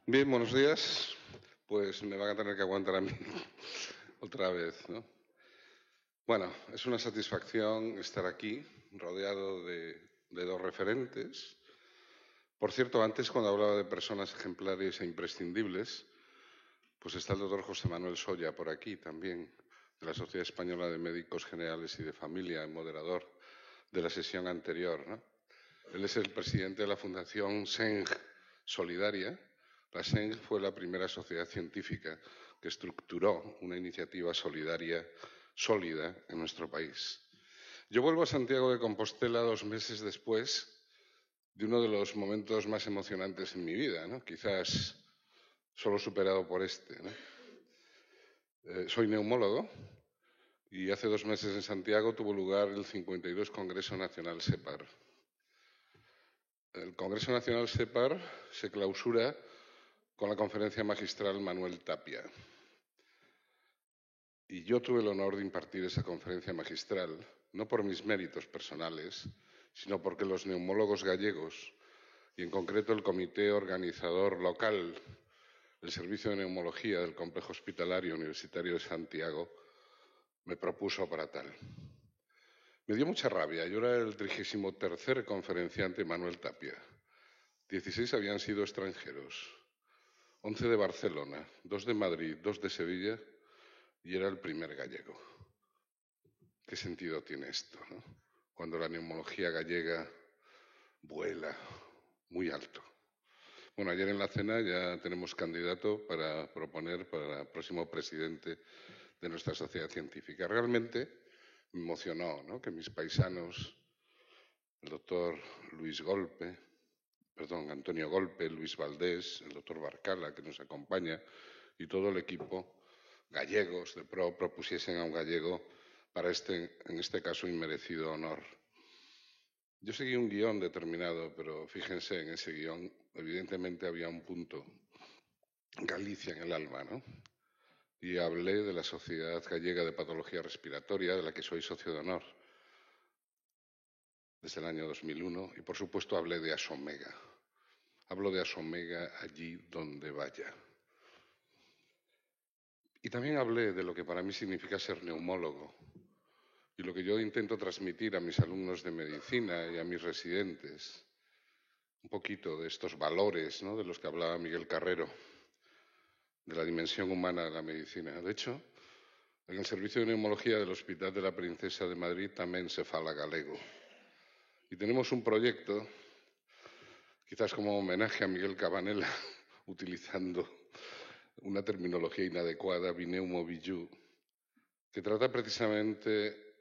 Bien, buenos días. Pues me van a tener que aguantar a mí otra vez, ¿no? Bueno, es una satisfacción estar aquí, rodeado de dos referentes. Por cierto, antes cuando hablaba de personas ejemplares e imprescindibles, pues está el doctor José Manuel Soya por aquí también, de la Sociedad Española de Médicos Generales y de Familia, moderador de la sesión anterior, ¿no? Él es el presidente de la Fundación SENG Solidaria. La SENG fue la primera sociedad científica que estructuró una iniciativa solidaria sólida en nuestro país. Yo vuelvo a Santiago de Compostela 2 meses después de uno de los momentos más emocionantes en mi vida, ¿no? Quizás solo superado por este, ¿no? Soy neumólogo y hace 2 meses en Santiago tuvo lugar el 52 Congreso Nacional SEPAR. El Congreso Nacional SEPAR se clausura con la conferencia magistral Manuel Tapia. Y yo tuve el honor de impartir esa conferencia magistral, no por mis méritos personales, sino porque los neumólogos gallegos, y en concreto el comité organizador local, el Servicio de Neumología del Complejo Hospitalario Universitario de Santiago, me propuso para tal. Me dio mucha rabia. Yo era el 33º conferenciante Manuel Tapia. 16 habían sido extranjeros, 11 de Barcelona, 2 de Madrid, 2 de Sevilla, y era el primer gallego. ¿Qué sentido tiene esto, no? Cuando la neumología gallega vuela muy alto. Bueno, ayer en la cena ya tenemos candidato para proponer para el próximo presidente de nuestra sociedad científica. Realmente me emocionó, ¿no?, que mis paisanos, el doctor Antonio Golpe, Luis Valdés, el doctor Barcala, que nos acompaña, y todo el equipo gallegos de PRO propusiesen a un gallego para en este caso, inmerecido honor. Yo seguí un guión determinado, pero fíjense, en ese guión evidentemente había un punto, Galicia en el alma, ¿no? Y hablé de la Sociedad Gallega de Patología Respiratoria, de la que soy socio de honor desde el año 2001, y por supuesto hablé de Asomega. Hablo de Asomega allí donde vaya. Y también hablé de lo que para mí significa ser neumólogo y lo que yo intento transmitir a mis alumnos de medicina y a mis residentes. Un poquito de estos valores, ¿no?, de los que hablaba Miguel Carrero, de la dimensión humana de la medicina. De hecho, en el servicio de neumología del Hospital de la Princesa de Madrid también se fala galego. Y tenemos un proyecto, quizás como homenaje a Miguel Cabanela, utilizando una terminología inadecuada, Bineumo Bijú, que trata precisamente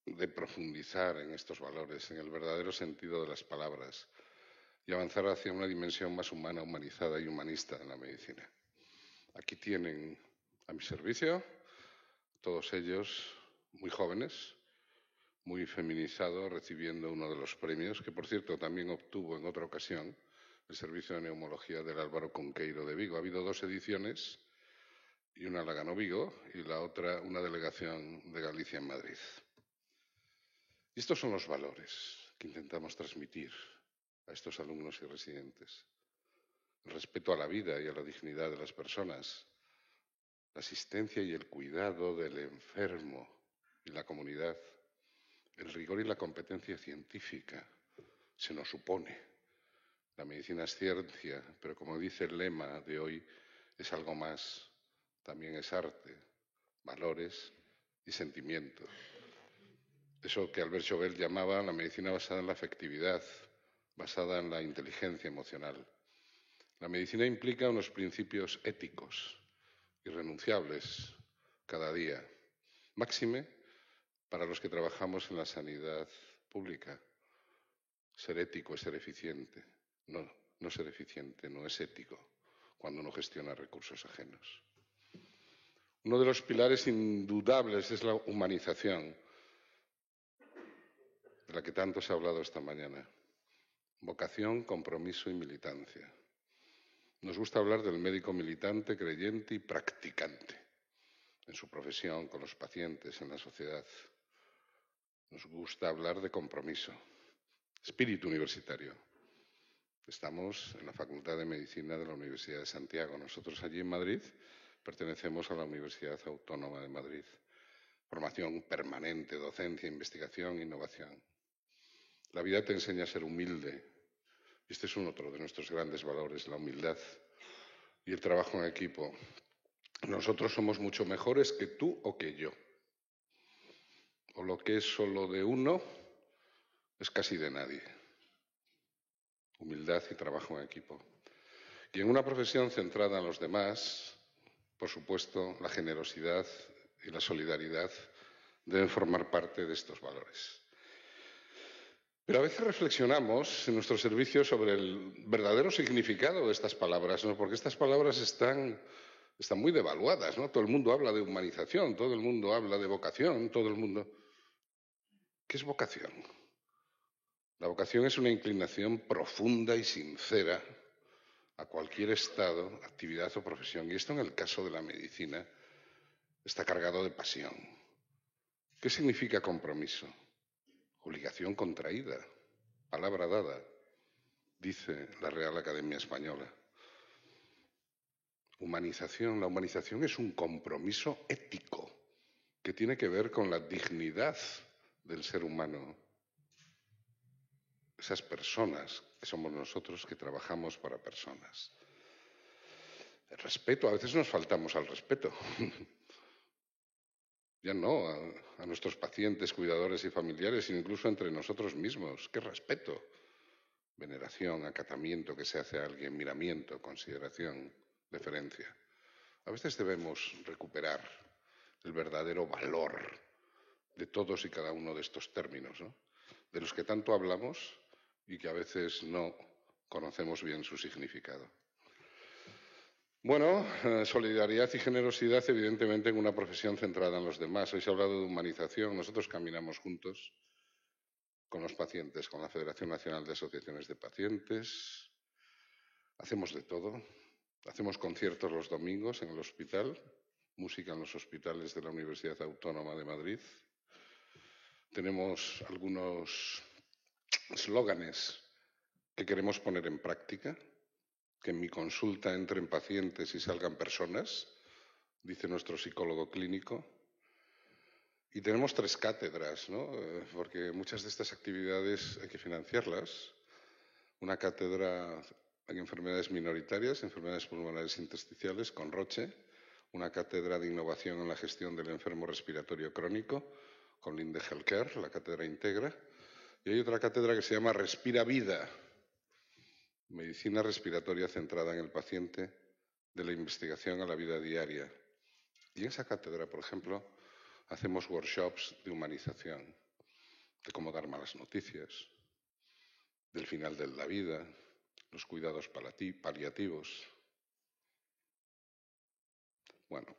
de profundizar en estos valores, en el verdadero sentido de las palabras, y avanzar hacia una dimensión más humana, humanizada y humanista en la medicina. Aquí tienen a mi servicio, todos ellos muy jóvenes, muy feminizados, recibiendo uno de los premios, que por cierto también obtuvo en otra ocasión el Servicio de Neumología del Álvaro Cunqueiro de Vigo. Ha habido 2 ediciones y una la ganó Vigo y la otra una delegación de Galicia en Madrid. Y estos son los valores que intentamos transmitir a estos alumnos y residentes. El respeto a la vida y a la dignidad de las personas, la asistencia y el cuidado del enfermo y la comunidad, el rigor y la competencia científica. Se nos supone. La medicina es ciencia, pero como dice el lema de hoy, es algo más. También es arte, valores y sentimiento. Eso que Albert Joubert llamaba la medicina basada en la afectividad, basada en la inteligencia emocional. La medicina implica unos principios éticos irrenunciables cada día, máxime para los que trabajamos en la sanidad pública. Ser ético es ser eficiente. No ser eficiente, no es ético cuando uno gestiona recursos ajenos. Uno de los pilares indudables es la humanización, de la que tanto se ha hablado esta mañana. Vocación, compromiso y militancia. Nos gusta hablar del médico militante, creyente y practicante en su profesión, con los pacientes, en la sociedad. Nos gusta hablar de compromiso, espíritu universitario, Estamos en la Facultad de Medicina de la Universidad de Santiago. Nosotros allí en Madrid pertenecemos a la Universidad Autónoma de Madrid. Formación permanente, docencia, investigación, innovación. La vida te enseña a ser humilde. Este es otro de nuestros grandes valores, la humildad y el trabajo en equipo. Nosotros somos mucho mejores que tú o que yo. O lo que es solo de uno es casi de nadie. Humildad y trabajo en equipo. Y en una profesión centrada en los demás, por supuesto, la generosidad y la solidaridad deben formar parte de estos valores. Pero a veces reflexionamos en nuestro servicio sobre el verdadero significado de estas palabras, ¿no? Porque estas palabras están muy devaluadas, ¿no? Todo el mundo habla de humanización, todo el mundo habla de vocación, todo el mundo... ¿Qué es vocación? La vocación es una inclinación profunda y sincera a cualquier estado, actividad o profesión. Y esto, en el caso de la medicina, está cargado de pasión. ¿Qué significa compromiso? Obligación contraída, palabra dada, dice la Real Academia Española. Humanización. La humanización es un compromiso ético que tiene que ver con la dignidad del ser humano. Esas personas que somos nosotros que trabajamos para personas. El respeto, a veces nos faltamos al respeto. Ya no a nuestros pacientes, cuidadores y familiares, sino incluso entre nosotros mismos. ¿Qué respeto? Veneración, acatamiento que se hace a alguien, miramiento, consideración, deferencia. A veces debemos recuperar el verdadero valor de todos y cada uno de estos términos, ¿no? De los que tanto hablamos y que a veces no conocemos bien su significado. Bueno, solidaridad y generosidad, evidentemente, en una profesión centrada en los demás. Hoy se ha hablado de humanización. Nosotros caminamos juntos con los pacientes, con la Federación Nacional de Asociaciones de Pacientes. Hacemos de todo. Hacemos conciertos los domingos en el hospital, música en los hospitales de la Universidad Autónoma de Madrid. Tenemos algunos eslóganes que queremos poner en práctica, que en mi consulta entren pacientes y salgan personas, dice nuestro psicólogo clínico. Y tenemos 3 cátedras, ¿no? Porque muchas de estas actividades hay que financiarlas. Una cátedra en enfermedades minoritarias, enfermedades pulmonares intersticiales, con Roche. Una cátedra de innovación en la gestión del enfermo respiratorio crónico, con Linde Healthcare, la cátedra Integra. Y hay otra cátedra que se llama Respira Vida, medicina respiratoria centrada en el paciente, de la investigación a la vida diaria. Y en esa cátedra, por ejemplo, hacemos workshops de humanización, de cómo dar malas noticias, del final de la vida, los cuidados paliativos. Bueno,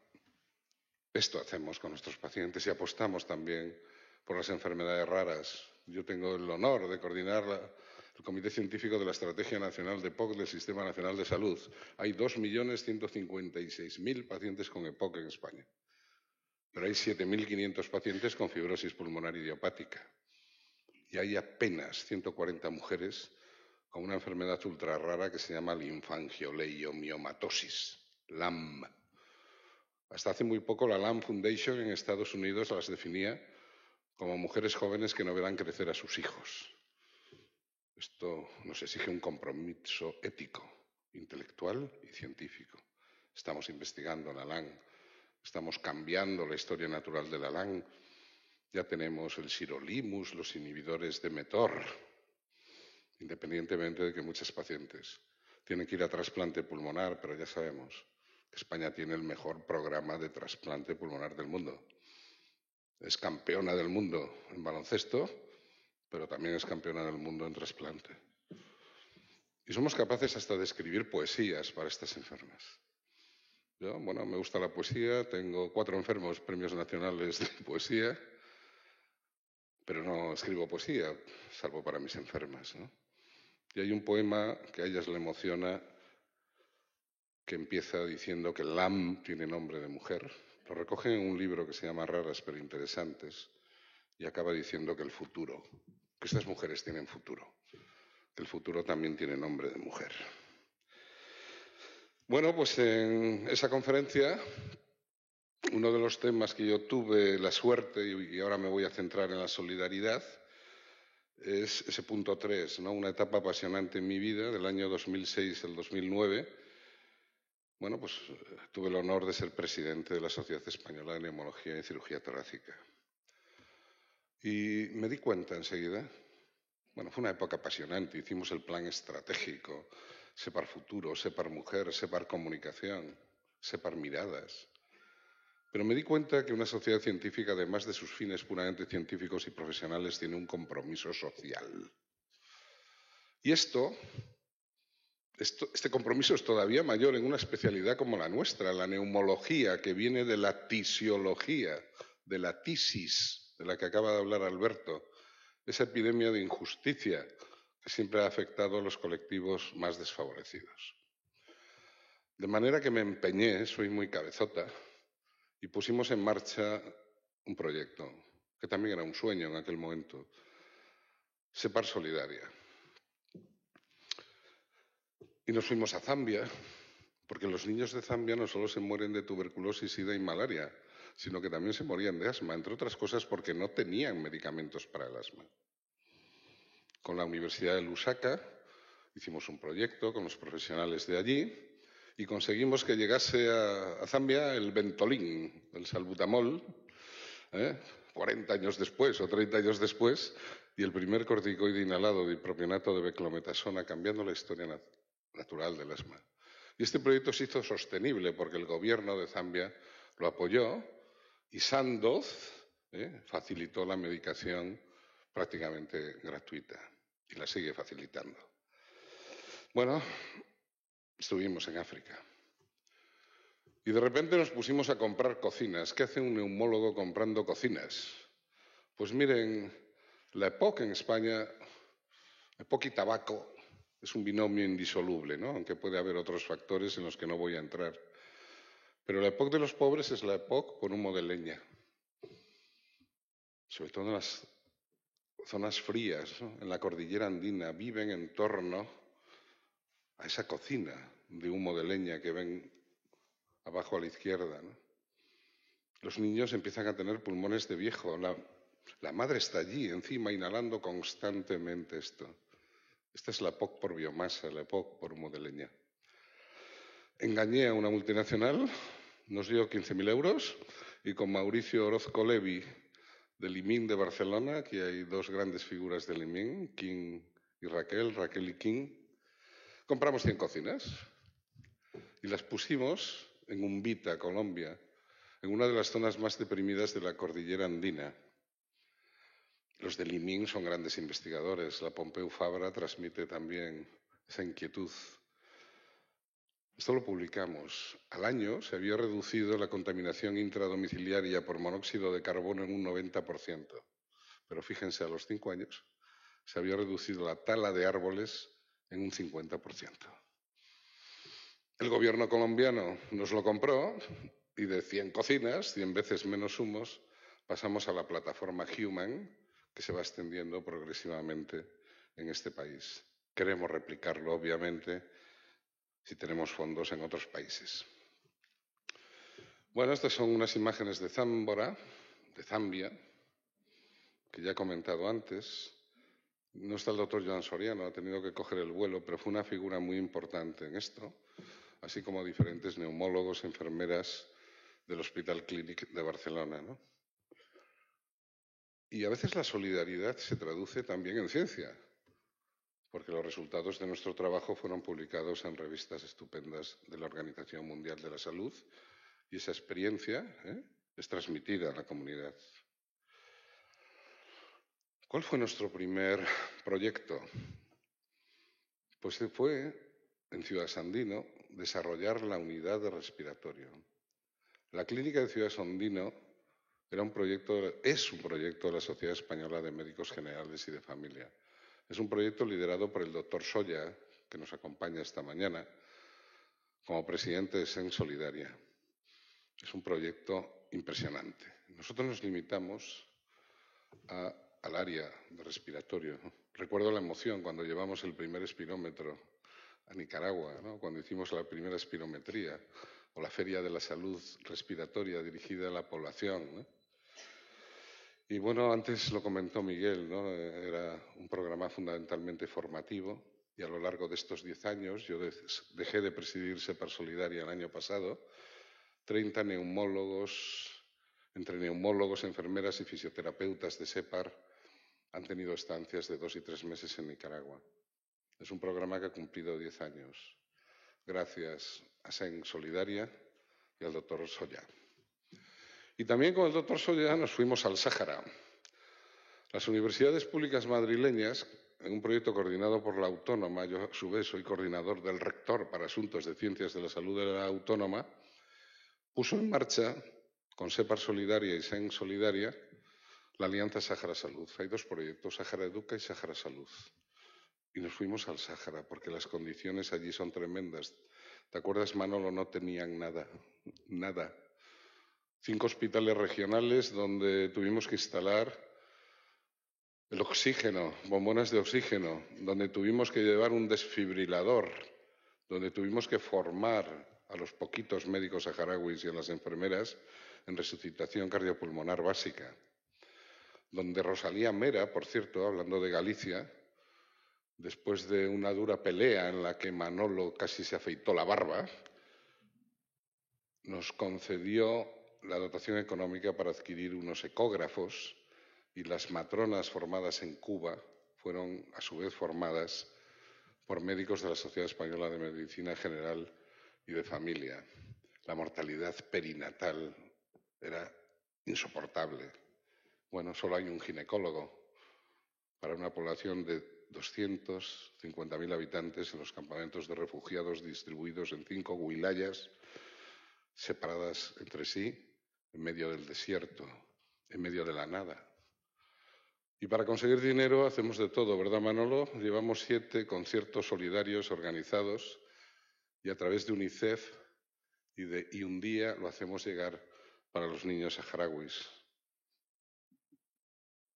esto hacemos con nuestros pacientes y apostamos también por las enfermedades raras. Yo tengo el honor de coordinar el Comité Científico de la Estrategia Nacional de EPOC del Sistema Nacional de Salud. Hay 2.156.000 pacientes con EPOC en España. Pero hay 7.500 pacientes con fibrosis pulmonar idiopática. Y hay apenas 140 mujeres con una enfermedad ultra rara que se llama linfangioleiomyomatosis, LAM. Hasta hace muy poco la LAM Foundation en Estados Unidos las definía como mujeres jóvenes que no verán crecer a sus hijos. Esto nos exige un compromiso ético, intelectual y científico. Estamos investigando la LAM, estamos cambiando la historia natural de la LAM. Ya tenemos el sirolimus, los inhibidores de mTOR, independientemente de que muchos pacientes tienen que ir a trasplante pulmonar, pero ya sabemos que España tiene el mejor programa de trasplante pulmonar del mundo. Es campeona del mundo en baloncesto, pero también es campeona del mundo en trasplante. Y somos capaces hasta de escribir poesías para estas enfermas. Yo, bueno, me gusta la poesía, tengo 4 enfermos premios nacionales de poesía, pero no escribo poesía, salvo para mis enfermas, ¿no? Y hay un poema que a ellas le emociona, que empieza diciendo que LAM tiene nombre de mujer. Lo recogen en un libro que se llama Raras pero Interesantes y acaba diciendo que el futuro, que estas mujeres tienen futuro, que el futuro también tiene nombre de mujer. Bueno, pues en esa conferencia, uno de los temas que yo tuve la suerte, y ahora me voy a centrar en la solidaridad, es ese punto 3, ¿no? Una etapa apasionante en mi vida, del año 2006 al 2009. Bueno, pues tuve el honor de ser presidente de la Sociedad Española de Neumología y Cirugía Torácica. Y me di cuenta enseguida, bueno, fue una época apasionante, hicimos el plan estratégico, Separ Futuro, Separ Mujer, Separ Comunicación, Separ Miradas. Pero me di cuenta que una sociedad científica, además de sus fines puramente científicos y profesionales, tiene un compromiso social. Y este compromiso es todavía mayor en una especialidad como la nuestra, la neumología, que viene de la tisiología, de la tisis, de la que acaba de hablar Alberto, esa epidemia de injusticia que siempre ha afectado a los colectivos más desfavorecidos. De manera que me empeñé, soy muy cabezota, y pusimos en marcha un proyecto, que también era un sueño en aquel momento, Separ Solidaria. Y nos fuimos a Zambia, porque los niños de Zambia no solo se mueren de tuberculosis, sida y malaria, sino que también se morían de asma, entre otras cosas porque no tenían medicamentos para el asma. Con la Universidad de Lusaka hicimos un proyecto con los profesionales de allí y conseguimos que llegase a Zambia el Ventolin, el salbutamol, 40 años después o 30 años después, y el primer corticoide inhalado de dipropionato de beclometasona, cambiando la historia natural del asma. Y este proyecto se hizo sostenible porque el gobierno de Zambia lo apoyó y Sandoz facilitó la medicación prácticamente gratuita y la sigue facilitando. Bueno, estuvimos en África y de repente nos pusimos a comprar cocinas. ¿Qué hace un neumólogo comprando cocinas? Pues miren, la EPOC en España, EPOC y tabaco, es un binomio indisoluble, ¿no? Aunque puede haber otros factores en los que no voy a entrar. Pero la EPOC de los pobres es la EPOC por humo de leña. Sobre todo en las zonas frías, ¿no? En la cordillera andina, viven en torno a esa cocina de humo de leña que ven abajo a la izquierda, ¿no? Los niños empiezan a tener pulmones de viejo. La madre está allí, encima, inhalando constantemente esto. Esta es la EPOC por biomasa, la EPOC por humo de leña. Engañé a una multinacional, nos dio 15.000 euros y con Mauricio Orozco Levi del IMIN de Barcelona, aquí hay dos grandes figuras del IMIN, King y Raquel y King, compramos 100 cocinas y las pusimos en Umbita, Colombia, en una de las zonas más deprimidas de la cordillera andina. Los del IMIN son grandes investigadores, la Pompeu Fabra transmite también esa inquietud. Esto lo publicamos. Al año se había reducido la contaminación intradomiciliaria por monóxido de carbono en un 90%. Pero fíjense, a los 5 años se había reducido la tala de árboles en un 50%. El gobierno colombiano nos lo compró y de 100 cocinas, 100 veces menos humos, pasamos a la plataforma Human, que se va extendiendo progresivamente en este país. Queremos replicarlo, obviamente, si tenemos fondos en otros países. Bueno, estas son unas imágenes de Zambia, que ya he comentado antes. No está el doctor Joan Soriano, ha tenido que coger el vuelo, pero fue una figura muy importante en esto, así como diferentes neumólogos, enfermeras del Hospital Clínic de Barcelona, ¿no? Y a veces la solidaridad se traduce también en ciencia, porque los resultados de nuestro trabajo fueron publicados en revistas estupendas de la Organización Mundial de la Salud y esa experiencia es transmitida a la comunidad. ¿Cuál fue nuestro primer proyecto? Pues fue, en Ciudad Sandino, desarrollar la unidad de respiratorio. La clínica de Ciudad Sandino es un proyecto de la Sociedad Española de Médicos Generales y de Familia. Es un proyecto liderado por el doctor Soya, que nos acompaña esta mañana, como presidente de SEN Solidaria. Es un proyecto impresionante. Nosotros nos limitamos a al área de respiratorio, ¿no? Recuerdo la emoción cuando llevamos el primer espirómetro a Nicaragua, ¿no? Cuando hicimos la primera espirometría, o la Feria de la Salud Respiratoria dirigida a la población, ¿no? Y bueno, antes lo comentó Miguel, ¿no? Era un programa fundamentalmente formativo y a lo largo de estos 10 años, yo dejé de presidir SEPAR Solidaria el año pasado, 30 neumólogos, entre neumólogos, enfermeras y fisioterapeutas de SEPAR han tenido estancias de 2 y 3 meses en Nicaragua. Es un programa que ha cumplido 10 años, gracias a SEN Solidaria y al doctor Soya. Y también con el doctor Soya nos fuimos al Sáhara. Las universidades públicas madrileñas, en un proyecto coordinado por la Autónoma, yo a su vez soy coordinador del rector para asuntos de ciencias de la salud de la Autónoma, puso en marcha, con SEPAR Solidaria y SEN Solidaria, la Alianza Sáhara Salud. Hay dos proyectos, Sáhara Educa y Sáhara Salud. Y nos fuimos al Sáhara porque las condiciones allí son tremendas. ¿Te acuerdas, Manolo? No tenían nada, nada. 5 hospitales regionales donde tuvimos que instalar el oxígeno, bombonas de oxígeno, donde tuvimos que llevar un desfibrilador, donde tuvimos que formar a los poquitos médicos saharauis y a las enfermeras en resucitación cardiopulmonar básica, donde Rosalía Mera, por cierto, hablando de Galicia, después de una dura pelea en la que Manolo casi se afeitó la barba, nos concedió la dotación económica para adquirir unos ecógrafos y las matronas formadas en Cuba fueron a su vez formadas por médicos de la Sociedad Española de Medicina General y de Familia. La mortalidad perinatal era insoportable. Bueno, solo hay un ginecólogo para una población de 250.000 habitantes en los campamentos de refugiados distribuidos en 5 wilayas separadas entre sí, en medio del desierto, en medio de la nada. Y para conseguir dinero hacemos de todo, ¿verdad, Manolo? Llevamos 7 conciertos solidarios organizados y a través de UNICEF y un día lo hacemos llegar para los niños saharauis.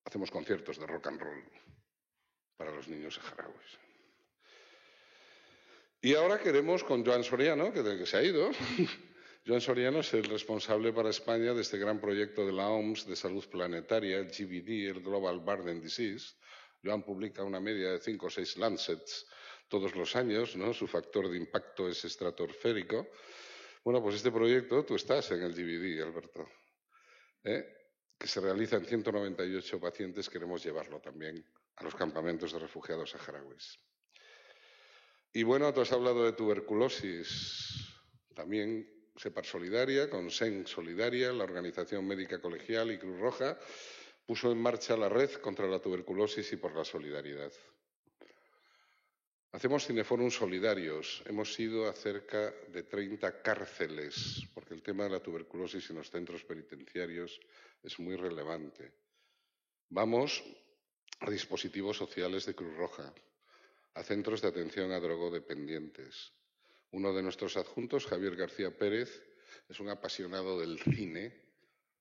Hacemos conciertos de rock and roll para los niños saharauis. Y ahora queremos con Joan Soriano, que se ha ido. Joan Soriano es el responsable para España de este gran proyecto de la OMS de salud planetaria, el GBD, el Global Burden Disease. Joan publica una media de 5 o 6 Lancets todos los años, ¿no? Su factor de impacto es estratosférico. Bueno, pues este proyecto, tú estás en el GBD, Alberto, que se realiza en 198 pacientes, queremos llevarlo también a los campamentos de refugiados saharauis. Y bueno, tú has hablado de tuberculosis, también SEPAR Solidaria, con SEN Solidaria, la Organización Médica Colegial y Cruz Roja, puso en marcha la red contra la tuberculosis y por la solidaridad. Hacemos cineforums solidarios. Hemos ido a cerca de 30 cárceles, porque el tema de la tuberculosis en los centros penitenciarios es muy relevante. Vamos a dispositivos sociales de Cruz Roja, a centros de atención a drogodependientes. Uno de nuestros adjuntos, Javier García Pérez, es un apasionado del cine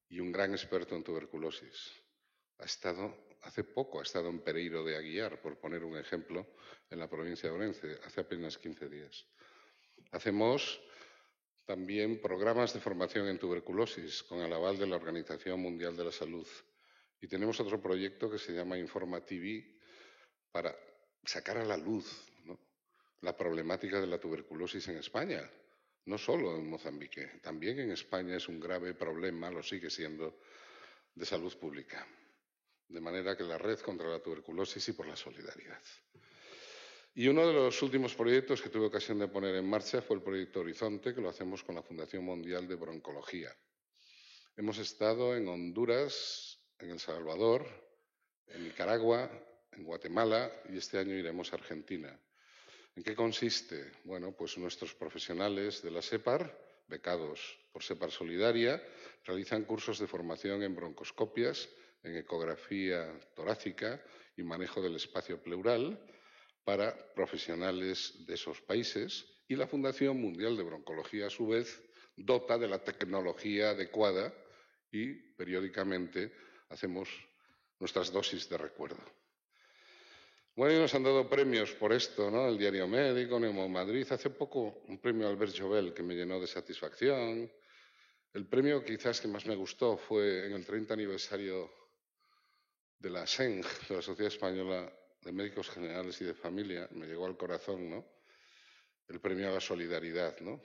y un gran experto en tuberculosis. Hace poco ha estado en Pereiro de Aguiar, por poner un ejemplo, en la provincia de Orense, hace apenas 15 días. Hacemos también programas de formación en tuberculosis con el aval de la Organización Mundial de la Salud. Y tenemos otro proyecto que se llama Informa TV para sacar a la luz, ¿no?, la problemática de la tuberculosis en España. No solo en Mozambique, también en España es un grave problema, lo sigue siendo, de salud pública. De manera que la red contra la tuberculosis y por la solidaridad. Y uno de los últimos proyectos que tuve ocasión de poner en marcha fue el proyecto Horizonte, que lo hacemos con la Fundación Mundial de Broncología. Hemos estado en Honduras, en El Salvador, en Nicaragua, en Guatemala y este año iremos a Argentina. ¿En qué consiste? Bueno, pues nuestros profesionales de la SEPAR, becados por SEPAR Solidaria, realizan cursos de formación en broncoscopias, en ecografía torácica y manejo del espacio pleural para profesionales de esos países, y la Fundación Mundial de Broncología, a su vez, dota de la tecnología adecuada y periódicamente hacemos nuestras dosis de recuerdo. Bueno, y nos han dado premios por esto, ¿no? El Diario Médico, Nemo Madrid. Hace poco un premio Albert Jovel que me llenó de satisfacción. El premio quizás que más me gustó fue en el 30 aniversario de la SENG, de la Sociedad Española de Médicos Generales y de Familia. Me llegó al corazón, ¿no? El premio a la solidaridad, ¿no?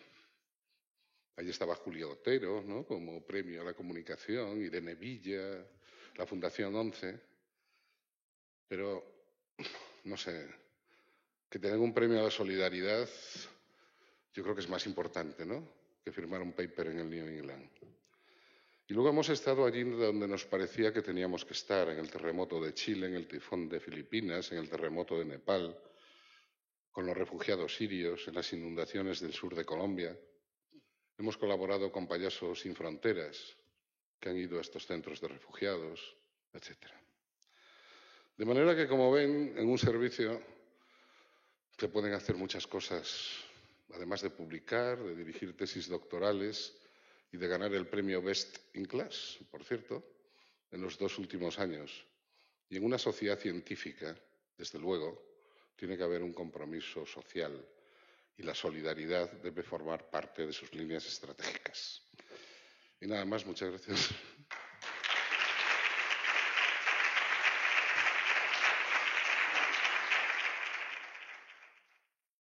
Allí estaba Julio Otero, ¿no? Como premio a la comunicación, Irene Villa, la Fundación 11. Pero, no sé, que tener un premio a la solidaridad yo creo que es más importante, ¿no? Que firmar un paper en el New England. Y luego hemos estado allí donde nos parecía que teníamos que estar, en el terremoto de Chile, en el tifón de Filipinas, en el terremoto de Nepal, con los refugiados sirios, en las inundaciones del sur de Colombia. Hemos colaborado con Payasos Sin Fronteras, que han ido a estos centros de refugiados, etc. De manera que, como ven, en un servicio se pueden hacer muchas cosas, además de publicar, de dirigir tesis doctorales y de ganar el premio Best in Class, por cierto, en los 2 últimos años. Y en una sociedad científica, desde luego, tiene que haber un compromiso social y la solidaridad debe formar parte de sus líneas estratégicas. Y nada más, muchas gracias.